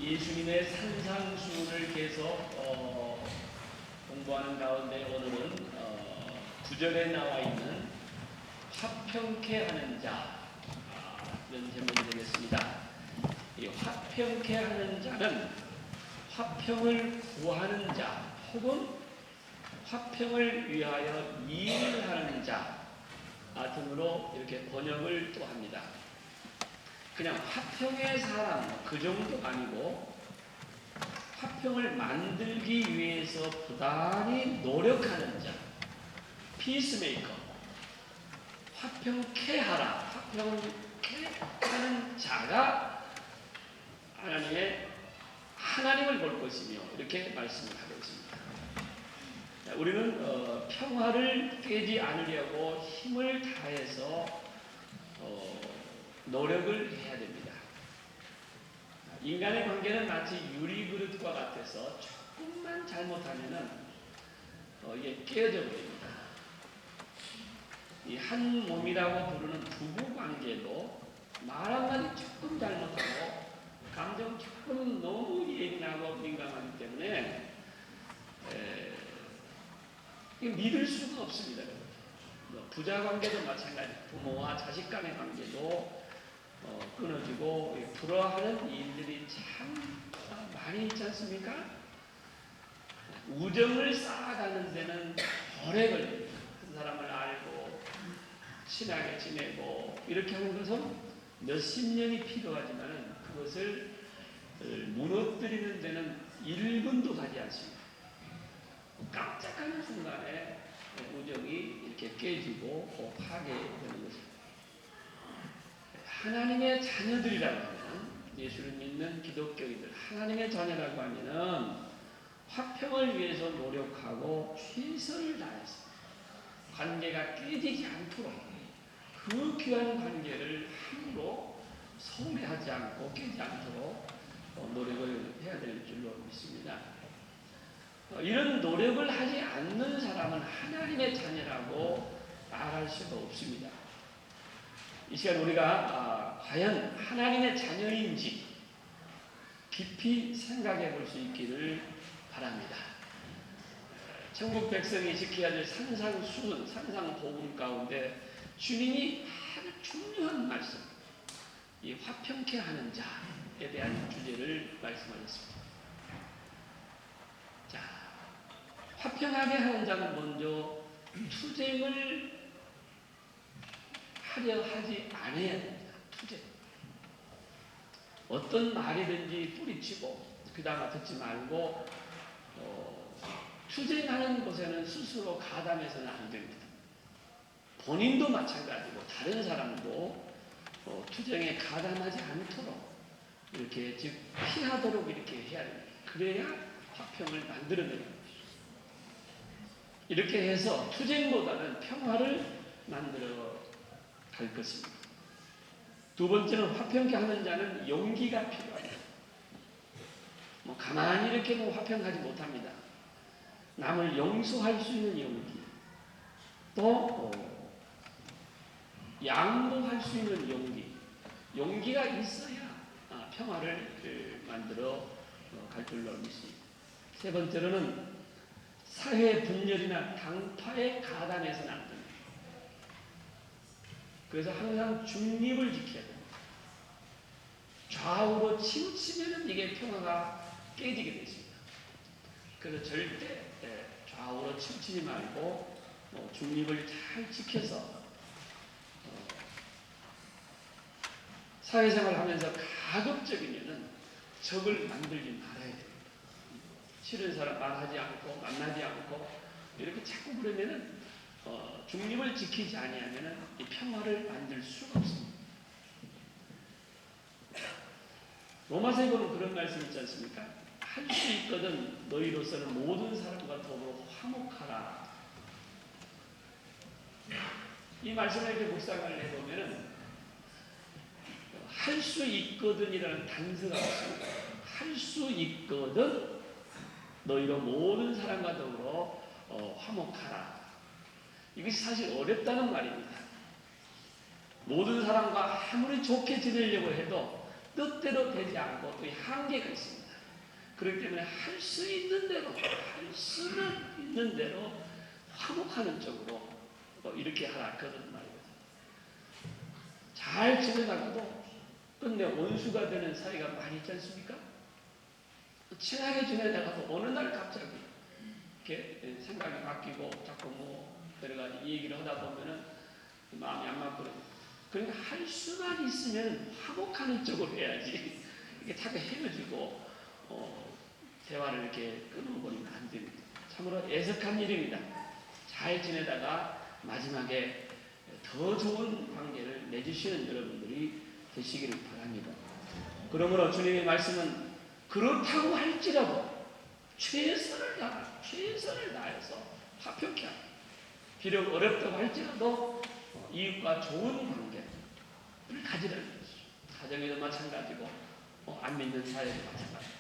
예수님의 산상수훈을 계속 공부하는 가운데 오늘은 9절에 나와 있는 화평케 하는 자, 이런 제목이 되겠습니다. 이 화평케 하는 자는 화평을 구하는 자 혹은 화평을 위하여 일을 하는 자 등으로 이렇게 번역을 또 합니다. 그냥 화평의 사람 그 정도가 아니고 화평을 만들기 위해서 부단히 노력하는 자, 피스메이커, 화평케 하라, 화평케 하는 자가 하나님을 볼 것이며 이렇게 말씀을 하고 있습니다. 우리는 평화를 깨지 않으려고 힘을 다해서 노력을 해야 됩니다. 인간의 관계는 마치 유리그릇과 같아서 조금만 잘못하면은 이게 깨어져 버립니다. 이 한 몸이라고 부르는 부부 관계도 말 한마디 조금 잘못하고 감정 조금 너무 예민하고 민감하기 때문에 믿을 수가 없습니다. 부자 관계도 마찬가지, 부모와 자식 간의 관계도 끊어지고 불화하는 일들이 참 많이 있지 않습니까? 우정을 쌓아가는 데는 오래 걸립니다. 한 사람을 알고 친하게 지내고 이렇게 하는 것은 몇십 년이 필요하지만 그것을 무너뜨리는 데는 1분도 가지 않습니다. 깜짝하는 순간에 우정이 이렇게 깨지고 파괴되는 것입니다. 하나님의 자녀들이라고 하면, 예수를 믿는 기독교인들, 하나님의 자녀라고 하면은 화평을 위해서 노력하고 최선을 다해서 관계가 깨지지 않도록 그 귀한 관계를 함부로 소홀하지 않고 깨지 않도록 노력을 해야 될 줄로 믿습니다. 이런 노력을 하지 않는 사람은 하나님의 자녀라고 말할 수가 없습니다. 이 시간 우리가 과연 하나님의 자녀인지 깊이 생각해 볼 수 있기를 바랍니다. 천국 백성이 지켜야 될 산상수훈, 산상복음 가운데 주님이 아주 중요한 말씀, 이 화평케 하는 자에 대한 주제를 말씀하셨습니다. 자, 화평하게 하는 자는 먼저 투쟁을 하려 하지 않아야 됩니다. 투쟁. 어떤 말이든지 뿌리치고 그다음 듣지 말고 투쟁하는 것에는 스스로 가담해서는 안 됩니다. 본인도 마찬가지고 다른 사람도 투쟁에 가담하지 않도록 이렇게 즉 피하도록 이렇게 해야 됩니다. 그래야 화평을 만들어내는 것이죠. 이렇게 해서 투쟁보다는 평화를 만들어 갈 것입니다. 두 번째는 화평케 하는 자는 용기가 필요합니다. 가만히 이렇게 화평하지 못합니다. 남을 용서할 수 있는 용기, 또 양보할 수 있는 용기, 용기가 있어야 평화를 만들어 갈 줄로 믿습니다. 세 번째로는 사회 분열이나 당파에 가담해서는 안 됩니다. 그래서 항상 중립을 지켜야 됩니다. 좌우로 치우치면 이게 평화가 깨지게 되어 있습니다. 그래서 절대 좌우로 치우치지 말고 중립을 잘 지켜서 사회생활을 하면서 가급적이면 적을 만들지 말아야 됩니다. 싫은 사람 말하지 않고 만나지 않고 이렇게 자꾸 그러면은 중립을 지키지 아니하면 이 평화를 만들 수가 없습니다. 로마서에 보면 그런 말씀 있지 않습니까? 할 수 있거든 너희로서는 모든 사람과 더불어 화목하라. 이 말씀을 이렇게 묵상을 해보면 할 수 있거든이라는 단서가 없습니다. 할 수 있거든 너희로 모든 사람과 더불어 화목하라. 이것이 사실 어렵다는 말입니다. 모든 사람과 아무리 좋게 지내려고 해도 뜻대로 되지 않고 또 한계가 있습니다. 그렇기 때문에 할 수 있는 대로, 할 수는 있는 대로 화목하는 쪽으로 이렇게 하라거든 말이거든. 잘 지내다가도 근데 원수가 되는 사이가 많이 있지 않습니까? 친하게 지내다가도 어느 날 갑자기 이렇게 생각이 바뀌고 자꾸 뭐 여러 가지 얘기를 하다 보면은 마음이 안 맞고 그러니까 할 수만 있으면 화목하는 쪽으로 해야지. 이게 자꾸 헤어지고 대화를 이렇게 끊어버리면 안 됩니다. 참으로 애석한 일입니다. 잘 지내다가 마지막에 더 좋은 관계를 맺으시는 여러분들이 되시기를 바랍니다. 그러므로 주님의 말씀은 그렇다고 할지라도 최선을 다해서 화평케 하라. 비록 어렵다고 할지라도 이웃과 좋은 관계를 가지라는 것이죠. 가정에도 마찬가지고 안 믿는 사회도 마찬가지고.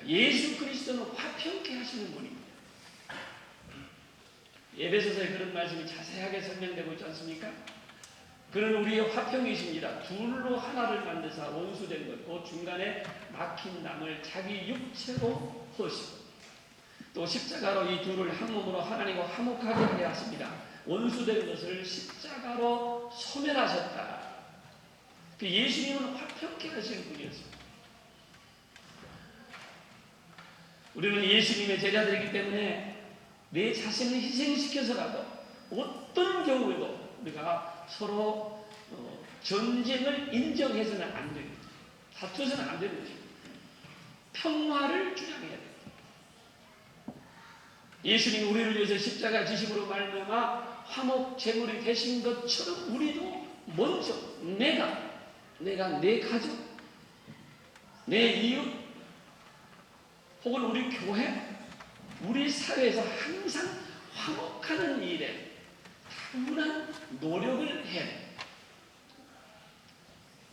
예수 그리스도는 화평케 하시는 분입니다. 에베소서에 그런 말씀이 자세하게 설명되고 있지 않습니까? 그는 우리의 화평이십니다. 둘로 하나를 만드사 원수된 것, 그 중간에 막힌 담을 자기 육체로 허시고 또 십자가로 이 둘을 한 몸으로 하나님과 화목하게 하려 하십니다. 원수된 것을 십자가로 소멸하셨다. 예수님은 화평케 하시는 분이었습니다. 우리는 예수님의 제자들이기 때문에 내 자신을 희생시켜서라도 어떤 경우에도 우리가 서로 전쟁을 인정해서는 안 됩니다. 다투서는 안 됩니다. 평화를 주장해야 됩니다. 예수님이 우리를 위해서 십자가 지심으로 말미암아 화목 제물이 되신 것처럼 우리도 먼저 내가 내 가족, 내 이웃, 혹은 우리 교회, 우리 사회에서 항상 화목하는 일에 다분한 노력을 해야 돼.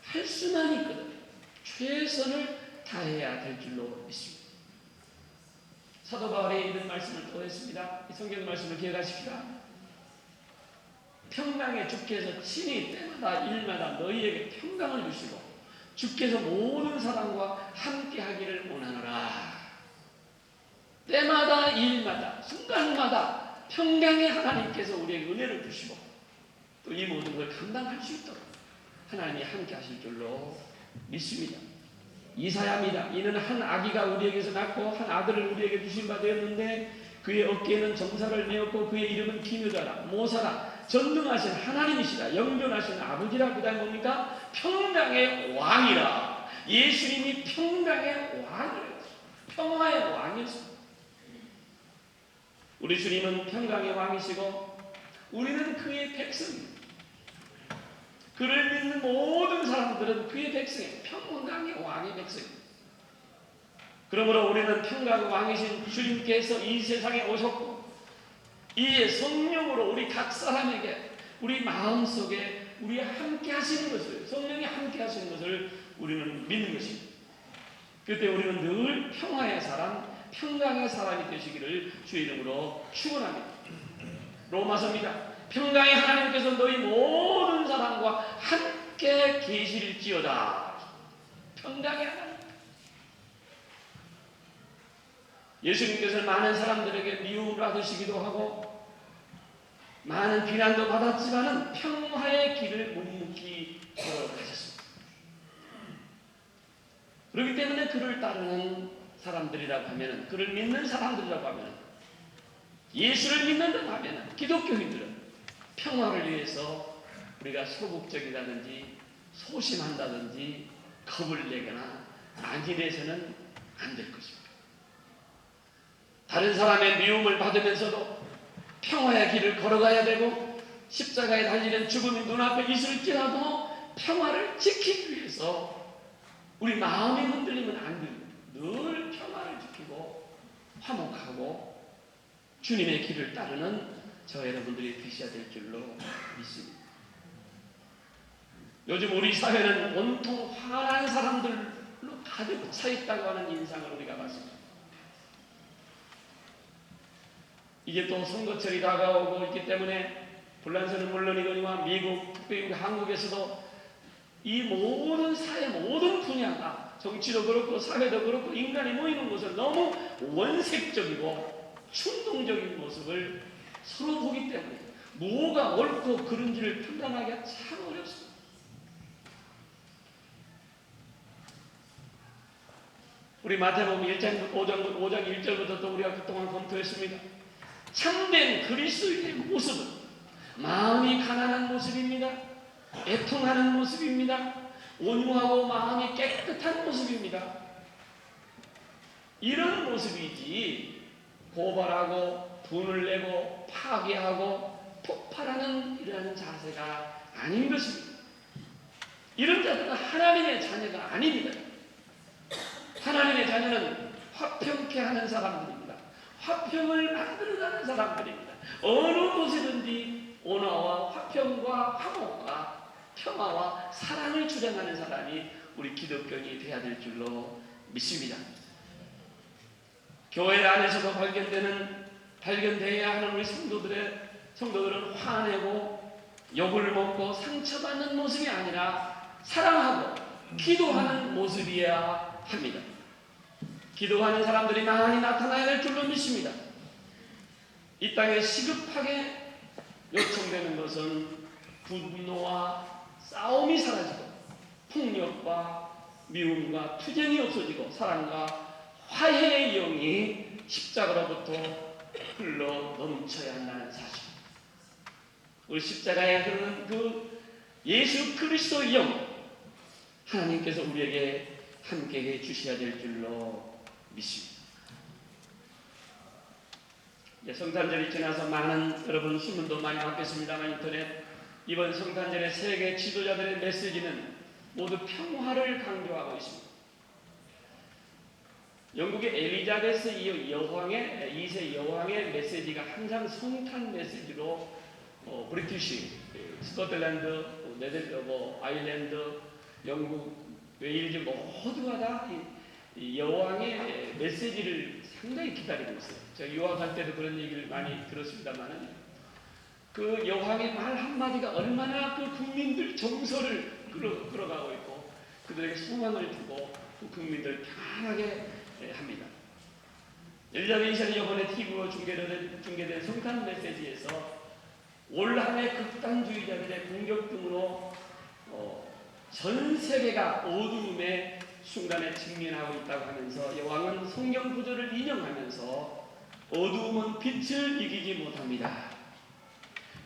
할 수만 있거든. 최선을 다해야 될 줄로 믿습니다. 사도 바울의 이런 말씀을 또 했습니다. 이 성경 말씀을 기억하십시다. 평강의 주께서 친히 때마다 일마다 너희에게 평강을 주시고 주께서 모든 사람과 함께 하기를 원하노라. 때마다 일마다 순간마다 평강의 하나님께서 우리에게 은혜를 주시고 또 이 모든 걸 감당할 수 있도록 하나님이 함께 하실 줄로 믿습니다. 이사야입니다. 이는 한 아기가 우리에게서 낳고 한 아들을 우리에게 주신 바 되었는데 그의 어깨에는 정사를 메었고 그의 이름은 기묘자라 모사라 전능하신 하나님이시라 영존하신 아버지라. 그 다음 뭡니까? 평강의 왕이라. 예수님이 평강의 왕이라. 평화의 왕이었습니다. 우리 주님은 평강의 왕이시고 우리는 그의 백성입니다. 그를 믿는 모든 사람들은 그의 백성이에요. 평강의 왕의 백성입니다. 그러므로 우리는 평강의 왕이신 주님께서 이 세상에 오셨고 이 성령으로 우리 각 사람에게 우리 마음속에 우리 함께 하시는 것을 성령이 함께 하시는 것을 우리는 믿는 것입니다. 그때 우리는 늘 평화의 사람, 평강의 사람이 되시기를 주의 이름으로 축원합니다. 로마서입니다. 평강의 하나님께서 너희 모든 사람과 함께 계실지어다. 평강의 하나님. 예수님께서는 많은 사람들에게 미움을 받으시기도 하고 많은 비난도 받았지만은 평화의 길을 묵묵히 걸어가셨습니다. 그렇기 때문에 그를 따르는 사람들이라고 하면은, 그를 믿는 사람들이라고 하면은, 예수를 믿는다고 하면은, 기독교인들은 평화를 위해서 우리가 소극적이라든지 소심한다든지 겁을 내거나 안일해서는 안 될 것입니다. 다른 사람의 미움을 받으면서도 평화의 길을 걸어가야 되고 십자가에 달리는 죽음이 눈앞에 있을지라도 평화를 지키기 위해서 우리 마음이 흔들리면 안 됩니다. 늘 평화를 지키고 화목하고 주님의 길을 따르는 저 여러분들이 되셔야 될 줄로 믿습니다. 요즘 우리 사회는 온통 화난 사람들로 가득 차 있다고 하는 인상을 우리가 봤습니다. 이게 또 선거철이 다가오고 있기 때문에 불란서는 물론이거니와 미국, 특별히 한국에서도 이 모든 사회 모든 분야가 정치도 그렇고 사회도 그렇고 인간이 모이는 곳은 너무 원색적이고 충동적인 모습을 서로 보기 때문에 뭐가 옳고 그른지를 판단하기가 참 어렵습니다. 우리 마태복음 1장 5장 1절부터 또 우리가 그동안 검토했습니다. 참된 그리스도인의 모습은 마음이 가난한 모습입니다. 애통하는 모습입니다. 온유하고 마음이 깨끗한 모습입니다. 이런 모습이지 고발하고 분을 내고 파괴하고 폭발하는 이러한 자세가 아닌 것입니다. 이런 자들은 하나님의 자녀가 아닙니다. 하나님의 자녀는 화평케 하는 사람들입니다. 화평을 만들어가는 사람들입니다. 어느 곳이든지 온화와 화평과 화목과 평화와 사랑을 주장하는 사람이 우리 기독교인이 되어야 될 줄로 믿습니다. 교회 안에서도 발견되어야 하는 우리 성도들은 화내고 욕을 먹고 상처받는 모습이 아니라 사랑하고 기도하는 모습이어야 합니다. 기도하는 사람들이 많이 나타나야 될 줄로 믿습니다. 이 땅에 시급하게 요청되는 것은 분노와 싸움이 사라지고 폭력과 미움과 투쟁이 없어지고 사랑과 화해의 영이 십자가로부터 흘러 넘쳐야 한다는 사실. 우리 십자가에 흐르는 그 예수 그리스도의 영, 하나님께서 우리에게 함께해 주셔야 될 줄로 믿습니다. 성탄절이 지나서 많은 여러분 신문도 많이 받겠습니다만 인터넷 이번 성탄절의 세계 지도자들의 메시지는 모두 평화를 강조하고 있습니다. 영국의 엘리자베스 2세 여왕의 메시지가 항상 성탄 메시지로 브리티시, 스코틀랜드, 아일랜드, 영국, 웨일즈 모두가 다 이 여왕의 메시지를 상당히 기다리고 있어요. 제가 유학할 때도 그런 얘기를 많이 들었습니다만은 그 여왕의 말 한마디가 얼마나 그 국민들 정서를 끌어가고 있고 그들에게 소망을 주고 그 국민들을 편하게 합니다. 엘리자베이션이 이번에 TV로 중계된 성탄 메시지에서 올 한해 극단주의자들의 공격 등으로 전 세계가 어두움의 순간에 직면하고 있다고 하면서 여왕은 성경 구절을 인용하면서 어두움은 빛을 이기지 못합니다.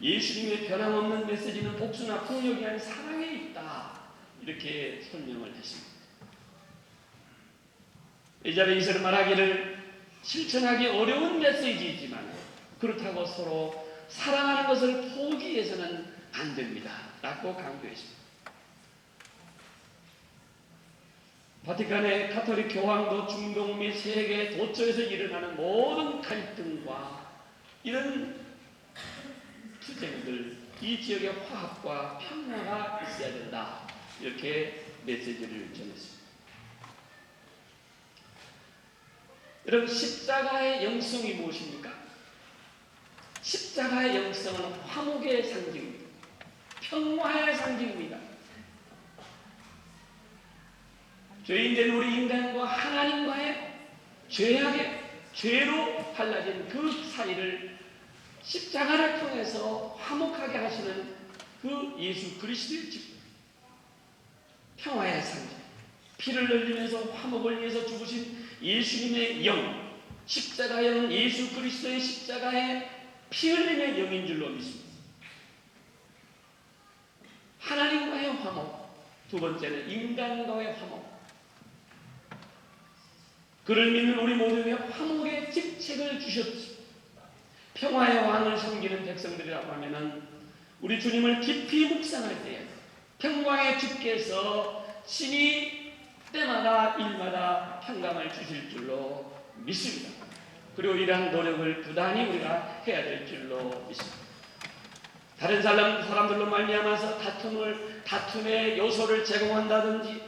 예수님의 변함없는 메시지는 복수나 폭력이 아닌 사랑에 있다. 이렇게 설명을 했습니다. 엘리자베이션은 말하기를 실천하기 어려운 메시지이지만 그렇다고 서로 사랑하는 것을 포기해서는 안 됩니다. 라고 강조했습니다. 바티칸의 가톨릭 교황도 중동 및 세계 도처에서 일어나는 모든 갈등과 이런 투쟁들, 이 지역의 화합과 평화가 있어야 된다. 이렇게 메시지를 전했습니다. 여러분, 십자가의 영성이 무엇입니까? 십자가의 영성은 화목의 상징입니다. 평화의 상징입니다. 죄인된 우리 인간과 하나님과의 죄로 갈라진 그 사이를 십자가를 통해서 화목하게 하시는 그 예수 그리스도의 집, 평화의 상징, 피를 흘리면서 화목을 위해서 죽으신 예수님의 영, 십자가의 영은 예수 그리스도의 십자가의 피 흘림의 영인 줄로 믿습니다. 하나님과의 화목, 두 번째는 인간과의 화목. 그를 믿는 우리 모두에게 화목의 직책을 주셨습니다. 평화의 왕을 섬기는 백성들이라고 하면은 우리 주님을 깊이 묵상할 때에 평강의 주께서 신이 때마다 일마다 평강을 주실 줄로 믿습니다. 그리고 이러한 노력을 부단히 우리가 해야 될 줄로 믿습니다. 다른 사람들로 말미암아서 다툼의 요소를 제공한다든지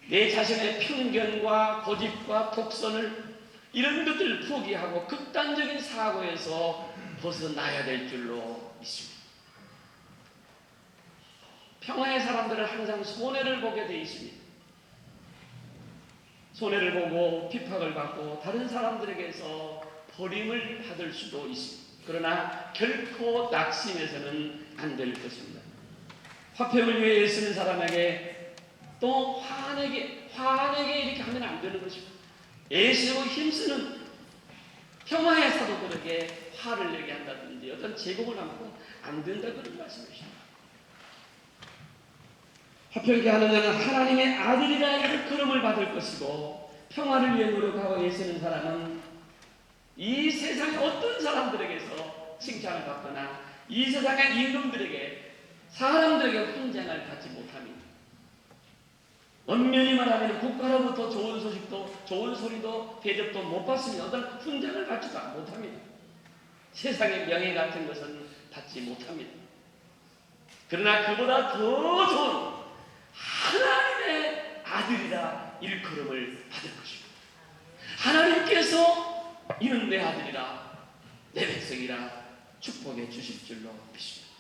내 자신의 편견과 고집과 독선을 이런 것들을 포기하고 극단적인 사고에서 벗어나야 될 줄로 믿습니다. 평화의 사람들은 항상 손해를 보게 되어 있습니다. 손해를 보고 핍박을 받고 다른 사람들에게서 버림을 받을 수도 있습니다. 그러나 결코 낙심해서는 안 될 것입니다. 화평을 위해 애쓰는 사람에게 또 화내게 이렇게 하면 안 되는 것입니다. 애쓰고 힘쓰는 평화의 사도들에게 화를 내게 한다든지 어떤 제공을 하고 안 된다 그런 말씀이십니다. 화평케 하는 자는 하나님의 아들이라 일컬음을 받을 것이고 평화를 위해 노력하고 애쓰는 사람은 이 세상의 어떤 사람들에게서 칭찬을 받거나 이 세상의 임금들에게 사람들에게 훈장을 받지 못합니다. 엄연히 말하면 국가로부터 좋은 소식도 좋은 소리도 대접도 못 받습니다. 어떤 훈장을 받지도 못합니다. 세상의 명예 같은 것은 받지 못합니다. 그러나 그보다 더 좋은 하나님의 아들이라 일컬음을 받을 것입니다. 하나님께서 이는 내 아들이라 내 백성이라 축복해 주실 줄로 믿습니다.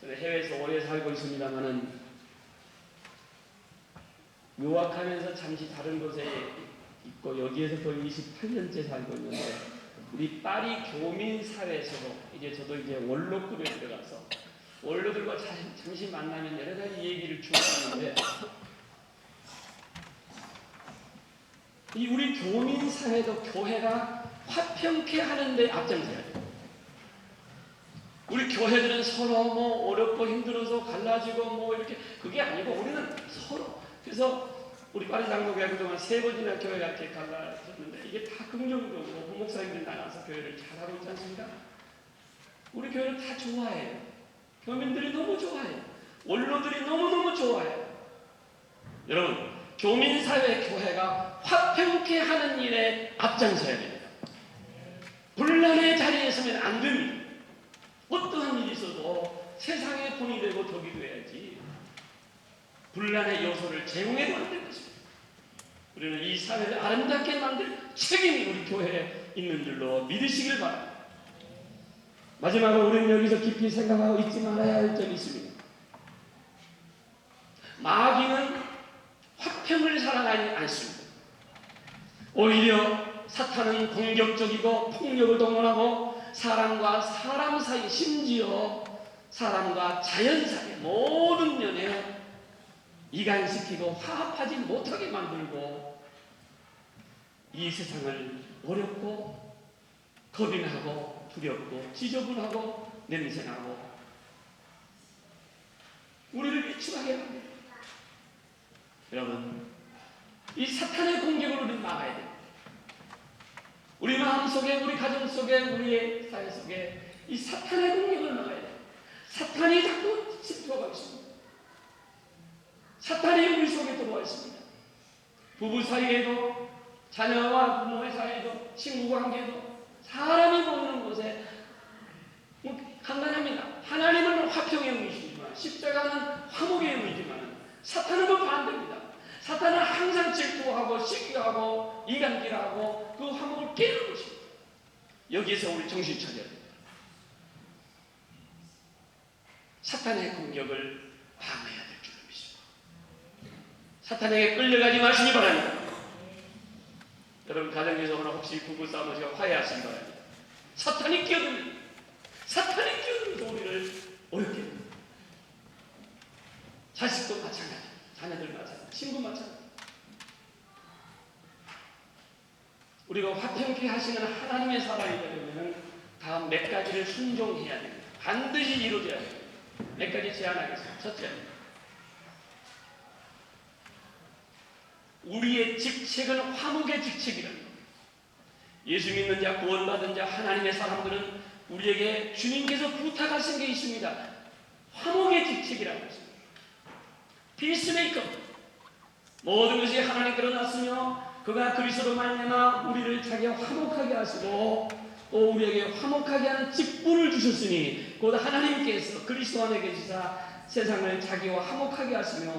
저는 해외에서 오래 살고 있습니다만은 유학하면서 잠시 다른 곳에 있고 여기에서 거의 28년째 살고 있는데 우리 파리 교민사회에서도 이제 저도 이제 원로급에 들어가서 원로들과 잠시 만나면 여러 가지 얘기를 주고 하는데 이 우리 교민사회도 교회가 화평케 하는데 앞장서야 돼요. 우리 교회들은 서로 뭐 어렵고 힘들어서 갈라지고 뭐 이렇게 그게 아니고 우리는 서로 그래서 우리 파리 장로교회 그동안 3번이나 교회가 이렇게 갈라졌는데 이게 다 긍정적으로 부목사님들 나가서 교회를 잘하고 있지 않습니까? 우리 교회를 다 좋아해요. 교민들이 너무 좋아해요. 원로들이 너무너무 좋아해요. 여러분 교민사회 교회가 화평케 하는 일에 앞장서야 됩니다. 분란의 자리에 서면 안 됩니다. 어떠한 일이 있어도 세상의 본이 되고 덕이 돼야지 분란의 요소를 제공해도 안 될 것입니다. 우리는 이 사회를 아름답게 만들 책임이 우리 교회에 있는 줄로 믿으시길 바랍니다. 마지막으로 우리는 여기서 깊이 생각하고 잊지 말아야 할 점이 있습니다. 마귀는 화평을 사랑하지 않습니다. 오히려 사탄은 공격적이고 폭력을 동원하고 사람과 사람 사이 심지어 사람과 자연 사이 모든 면에 이간시키고 화합하지 못하게 만들고 이 세상을 어렵고 겁이 나고 두렵고 지저분하고 냄새나고 우리를 비추하게 합니다. 여러분 이 사탄의 공격을 우리는 막아야 됩니다. 우리 마음 속에 우리 가정 속에 우리의 사회 속에 이 사탄의 공격을 막아야 돼요. 사탄이 자꾸 들어가 있습니다. 사탄이 우리 속에 들어와 있습니다. 부부 사이에도 자녀와 부모의 사이에도 친구 관계도 사람이 모이는 곳에 간단합니다. 하나님은 화평의 의미이시지만 십자가는 화목의 의미이지만 사탄은 그 반대입니다. 사탄은 항상 질투하고 시기하고 이간질하고 그 화목을 깨는 것입니다. 여기에서 우리 정신 차려야 됩니다. 사탄의 공격을 방어해야 될 줄로 믿습니다. 사탄에게 끌려가지 마시기 바랍니다. 여러분 가정에서 오늘 혹시 부부싸움을 화해하시기 바랍니다. 사탄이 끼어듭니다. 사탄이 끼어들면서 우리를 어렵게 합니다. 자식도 마찬가지, 자녀들 마찬가지, 친구 마찬가지. 우리가 화평케 하시는 하나님의 사람이 되려면 다음 몇 가지를 순종해야 됩니다. 반드시 이루어져야 됩니다. 몇 가지 제안하겠습니다. 첫째, 우리의 직책은 화목의 직책이랍니다. 예수 믿는 자, 구원받은 자, 하나님의 사람들은 우리에게 주님께서 부탁하신 게 있습니다. 화목의 직책이라고 했습니다. 피스메이커. 모든 것이 하나님께로 났으며 그가 그리스도로 말미암아 우리를 자기와 화목하게 하시고 또 우리에게 화목하게 하는 직분을 주셨으니 곧 하나님께서 그리스도 안에 계시사 세상을 자기와 화목하게 하시며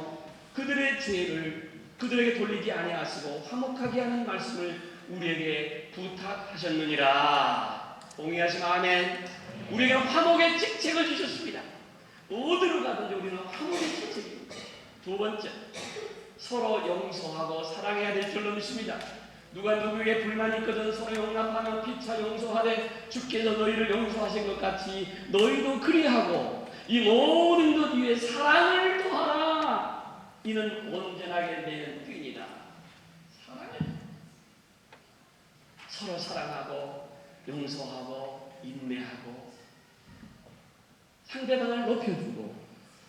그들의 죄를 그들에게 돌리지 아니하시고 화목하게 하는 말씀을 우리에게 부탁하셨느니라. 동의하시면 아멘. 우리에게 화목의 직책을 주셨습니다. 어디로 가든지 우리는 화목의 직책입니다. 두 번째, 서로 용서하고 사랑해야 될 줄로 믿습니다. 누가 누구에게 불만이 있거든 서로 용납하며 피차 용서하되 주께서 너희를 용서하신 것 같이 너희도 그리하고 이 모든 것 위에 사랑을 더하라. 이는 온전하게 되는 뜻이다. 사랑을 서로 사랑하고 용서하고 인내하고 상대방을 높여주고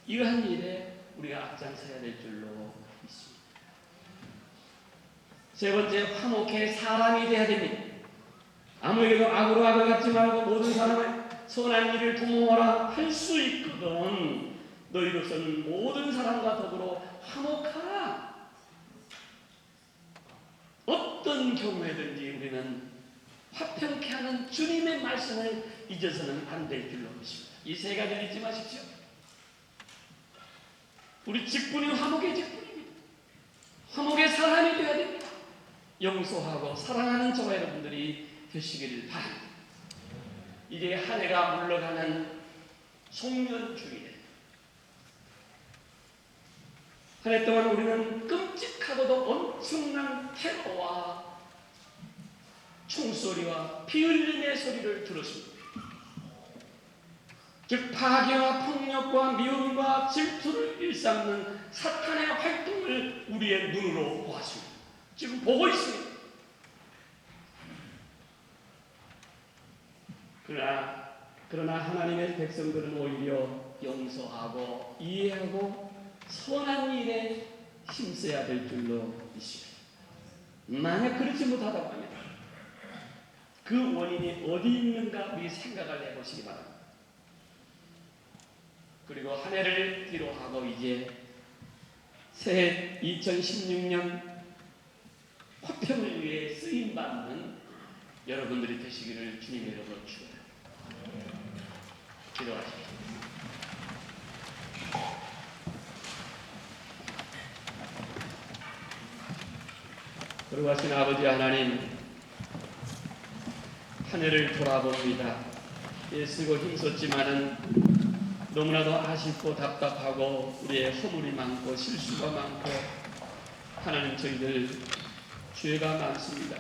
이러한 일에 우리가 앞장서야 될 줄로 믿습니다. 세 번째, 화목해 사람이 되어야 됩니다. 아무에게도 악으로 악을 갚지 말고 모든 사람을 선한 일을 도모하라 할 수 있거든 너희로서는 모든 사람과 더불어 화목하라. 어떤 경우에든지 우리는 화평케 하는 주님의 말씀을 잊어서는 안 될 줄로 믿습니다. 이 세 가지를 잊지 마십시오. 우리 직분이 화목의 직분입니다. 화목의 사람이 되어야 됩니다. 용서하고 사랑하는 저와 여러분들이 되시기를 바랍니다. 이제 한 해가 물러가는 송년주일에 한 해 동안 우리는 끔찍하고도 엄청난 테러와 총소리와 피 흘림의 소리를 들었습니다. 즉 파괴와 폭력과 미움과 질투를 일삼는 사탄의 활동을 우리의 눈으로 보았습니다. 지금 보고 있습니다. 그러나 하나님의 백성들은 오히려 용서하고 이해하고 선한 일에 힘써야 될 줄로 믿습니다. 만약 그렇지 못하다고 합니다. 그 원인이 어디 있는가 우리 생각을 해보시기 바랍니다. 그리고 한 해를 뒤로 하고 이제 새해 2016년 화평을 위해 쓰임받는 여러분들이 되시기를 주님의 이름으로 축원합니다. 기도하십시오. 거룩하신 아버지 하나님, 한 해를 돌아봅니다. 애쓰고 힘썼지만은 너무나도 아쉽고 답답하고 우리의 허물이 많고 실수가 많고 하나님 저희들 죄가 많습니다.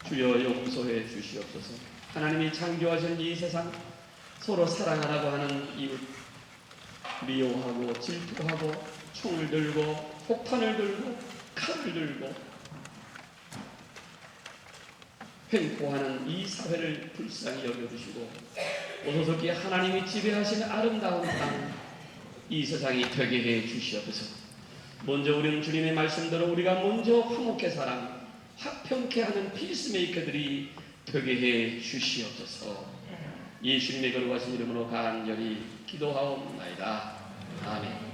주여 용서해 주시옵소서. 하나님이 창조하신 이 세상 서로 사랑하라고 하는 이웃 미워하고 질투하고 총을 들고 폭탄을 들고 칼을 들고 횡포하는 이 사회를 불쌍히 여겨주시고 오소서기 하나님이 지배하시는 아름다운 땅 이 세상이 되게 해 주시옵소서. 먼저 우리는 주님의 말씀대로 우리가 먼저 화목해 사랑 화평케 하는 피스메이커들이 되게 해 주시옵소서. 예수님의 거룩하신 이름으로 간절히 기도하옵나이다. 아멘.